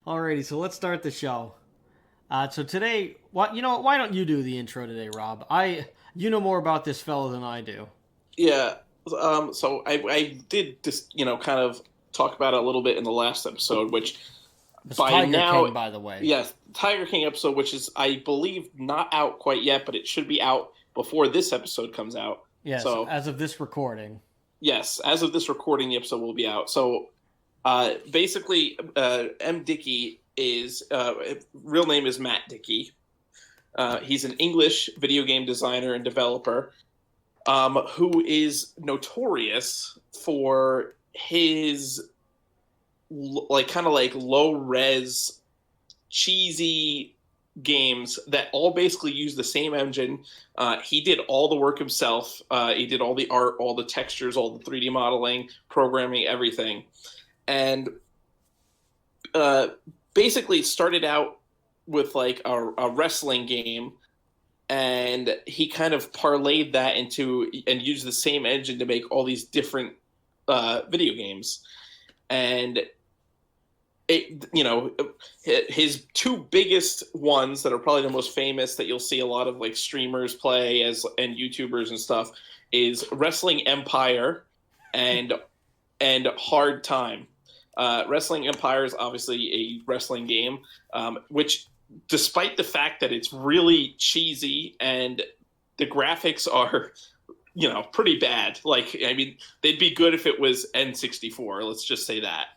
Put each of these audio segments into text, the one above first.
Alrighty, so let's start the show. So today, why don't you do the intro today, Rob? You know more about this fellow than I do. Yeah. So I did just, kind of talk about it a little bit in the last episode, which It's by Tiger now, King, by the way. yes, Tiger King episode, which is, I believe, not out quite yet, but it should be out before this episode comes out. Yes, So, as of this recording. yes, as of this recording, the episode will be out. So, basically, MDickie is, real name is Matt Dickey. He's an English video game designer and developer, who is notorious for his kind of low res cheesy games that all basically use the same engine. He did all the work himself. He did all the art, all the textures, all the 3D modeling, programming, everything. And basically started out with a wrestling game, and he kind of parlayed that into and used the same engine to make all these different video games. And his two biggest ones that are probably the most famous that you'll see a lot of streamers play and YouTubers and stuff is Wrestling Empire and Hard Time. Wrestling Empire is obviously a wrestling game, which, despite the fact that it's really cheesy and the graphics are, pretty bad. They'd be good if it was N64. Let's just say that.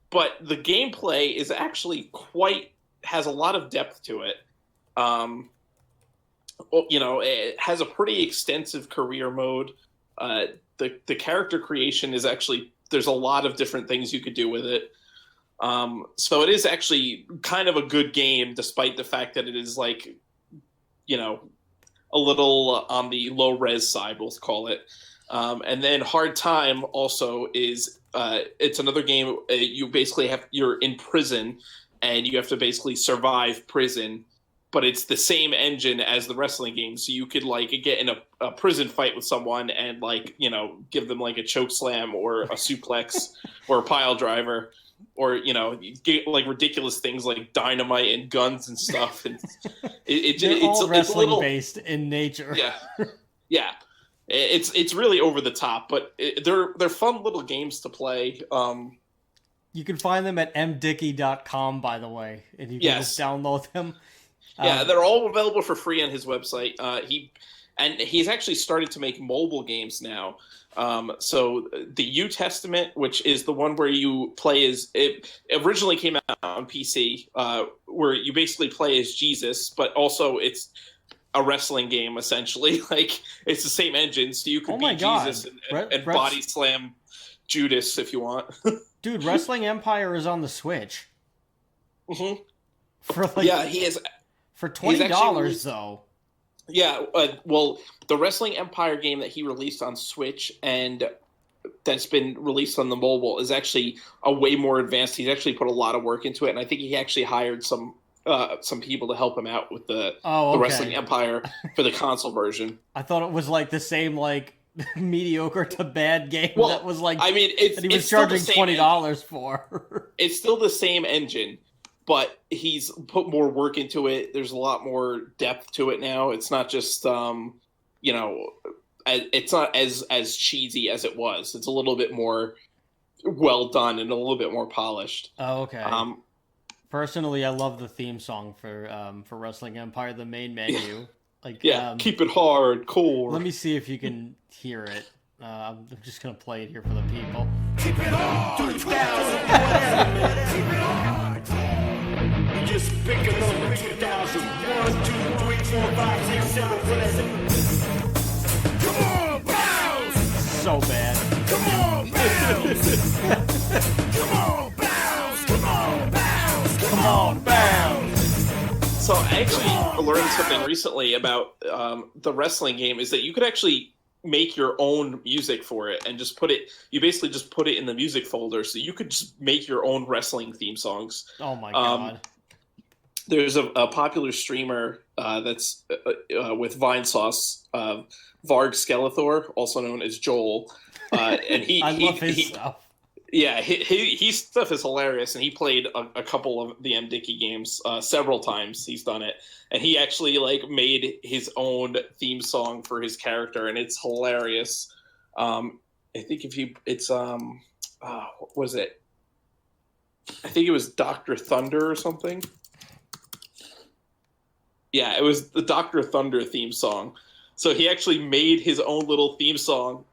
But the gameplay is actually has a lot of depth to it. It has a pretty extensive career mode. The character creation is actually, there's a lot of different things you could do with it. So it is actually kind of a good game, despite the fact that it is a little on the low res side, we'll call it. And then Hard Time also is, it's another game. You're in prison and you have to basically survive prison, but it's the same engine as the wrestling game. So you could get in a prison fight with someone and give them a choke slam or a suplex or a pile driver, or you get ridiculous things like dynamite and guns and stuff. And They're all wrestling based in nature. Yeah, yeah. It's really over the top, but they're fun little games to play. You can find them at MDickie.com, by the way, and you can just download them. Yeah, they're all available for free on his website. He's actually started to make mobile games now. So the New Testament, which is the one where you play as, it originally came out on PC, where you basically play as Jesus, but also it's a wrestling game essentially. It's the same engine, so you could be Jesus and body slam Judas if you want. Dude, Wrestling Empire is on the Switch. Mm-hmm. He is for $20 though. Yeah, well, the Wrestling Empire game that he released on Switch and that's been released on the mobile is actually a way more advanced. He's actually put a lot of work into it, and I think he actually hired some people to help him out with the Wrestling Empire for the console version. I thought it was the same mediocre to bad game that was it's, that he was charging $20 for. It's still the same engine, but he's put more work into it. There's a lot more depth to it now. It's not just it's not as cheesy as it was. It's a little bit more well done and a little bit more polished. Oh, okay. Personally, I love the theme song for Wrestling Empire, the main menu. Keep it hardcore. Let me see if you can hear it. I'm just gonna play it here for the people. Keep it hard, 2000, keep it hard. You just pick a number, 2000. 1, 2, 3, 4, 5, 6, 7, whatever. Come on, bounce! So bad. Come on, bounce! Come on, bounce! Come on, bounce! Come on, bounce! So I actually learned something recently about the wrestling game, is that you could actually make your own music for it and just you basically just put it in the music folder, so you could just make your own wrestling theme songs. Oh my god. There's a popular streamer that's with Vine Sauce, Varg Skeletor, also known as Joel, and I love his stuff. Yeah, his stuff is hilarious, and he played a couple of the MDickie games several times. He's done it, and he actually like made his own theme song for his character, and it's hilarious. I think it's what was it? I think it was Dr. Thunder or something. Yeah, it was the Dr. Thunder theme song. So he actually made his own little theme song,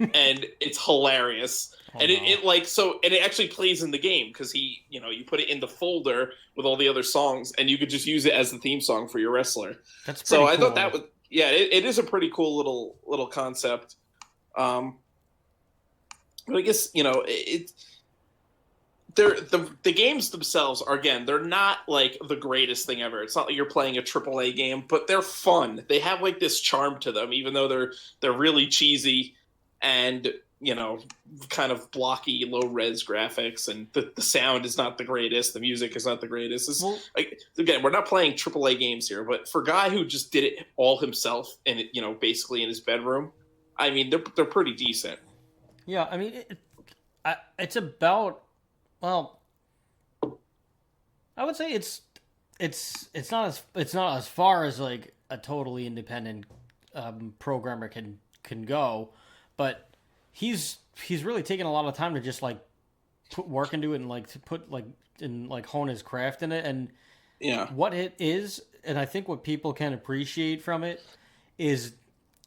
and it's hilarious. And it actually plays in the game because you put it in the folder with all the other songs, and you could just use it as the theme song for your wrestler. That's pretty so cool. I thought that was it is a pretty cool little concept. But I guess the games themselves are, again, they're not like the greatest thing ever. It's not like you're playing a AAA game, but they're fun. They have like this charm to them, even though they're really cheesy and kind of blocky, low res graphics, and the sound is not the greatest. The music is not the greatest. Again, we're not playing AAA games here, but for a guy who just did it all himself and basically in his bedroom, I mean, they're pretty decent. Yeah, I mean, it's about, well, I would say it's not as far as like a totally independent programmer can go, but he's really taken a lot of time to just like put work into it and like to put like and like hone his craft in it. And what it is, and I think what people can appreciate from it is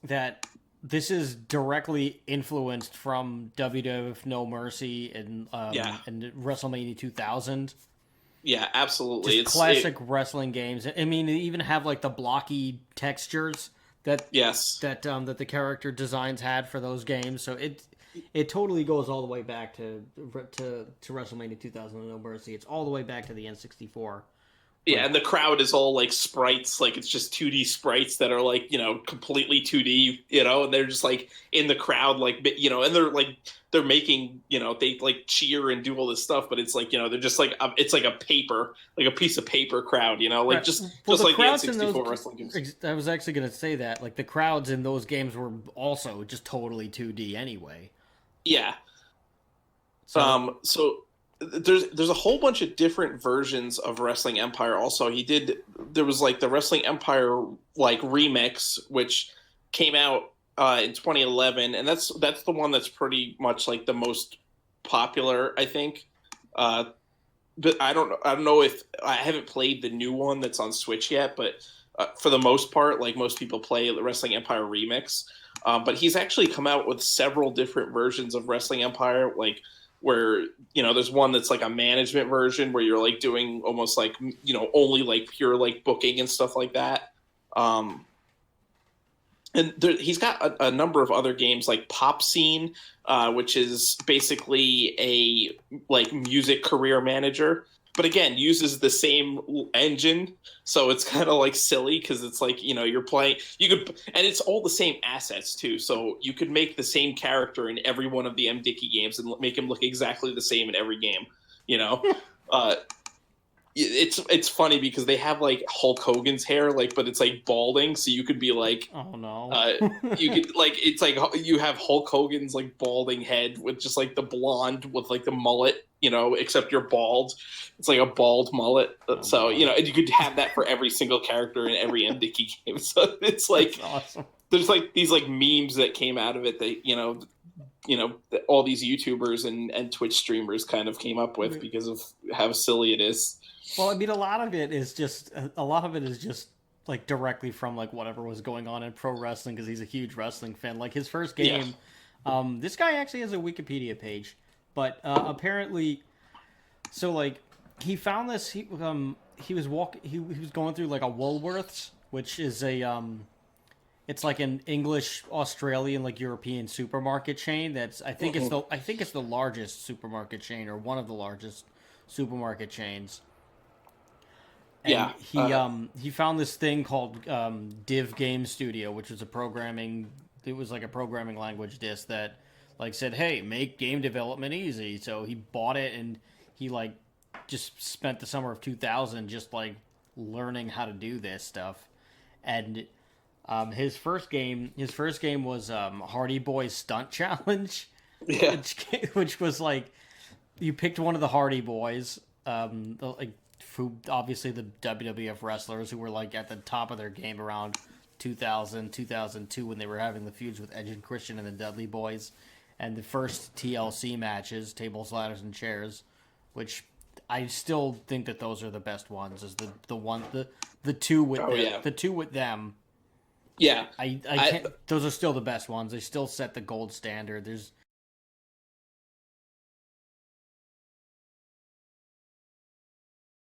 that this is directly influenced from WWF No Mercy and WrestleMania 2000. Yeah, absolutely. Just classic wrestling games. I mean, they even have like the blocky textures that the character designs had for those games. So it totally goes all the way back to WrestleMania 2000 and No Mercy. It's all the way back to the N64. Yeah, and the crowd is all like sprites, like it's just 2D sprites that are like, completely 2D, and they're just like in the crowd, like, and they're making, they like cheer and do all this stuff, but it's like, they're just like, it's like a piece of paper crowd, like just like the N64 wrestling games. I was actually going to say that, like the crowds in those games were also just totally 2D anyway. Yeah. So there's a whole bunch of different versions of Wrestling Empire. Also, there was like the Wrestling Empire like remix, which came out in 2011, and that's the one that's pretty much like the most popular, I think. But I don't know if I haven't played the new one that's on Switch yet, but for the most part, like most people play the Wrestling Empire remix. But he's actually come out with several different versions of Wrestling Empire, like where there's one that's like a management version where you're like doing almost like only like pure like booking and stuff like that. And he's got a number of other games like Pop Scene, which is basically a like music career manager, but again uses the same engine, so it's kind of like silly because it's like you're playing, and it's all the same assets too, so you could make the same character in every one of the MDickie games and make him look exactly the same in every game. It's funny because they have like Hulk Hogan's hair, like, but it's like balding, so you could be like, oh no, you could like, it's like you have Hulk Hogan's like balding head with just like the blonde with like the mullet, except you're bald. It's like a bald mullet. So and you could have that for every single character in every MDickie game. So it's like, that's awesome. There's like these like memes that came out of it that all these YouTubers and Twitch streamers kind of came up with because of how silly it is. Well, I mean, a lot of it is just like directly from like whatever was going on in pro wrestling, because he's a huge wrestling fan. Like his first game, this guy actually has a Wikipedia page, but apparently, so like he found this. He was going through like a Woolworths, which is it's like an English, Australian, like European supermarket chain. That's I think it's the largest supermarket chain, or one of the largest supermarket chains. And he found this thing called Div Game Studio, which was a programming language disc that like said, hey, make game development easy. So he bought it, and he like just spent the summer of 2000 just like learning how to do this stuff. And his first game was Hardy Boys Stunt Challenge, which was like you picked one of the Hardy Boys, like who obviously the WWF wrestlers who were like at the top of their game around 2000, 2002 when they were having the feuds with Edge and Christian and the Dudley Boys, and the first TLC matches, tables, ladders, and chairs, which I still think that those are the best ones. Is the two with the two with them. Yeah, I can't. Those are still the best ones. They still set the gold standard.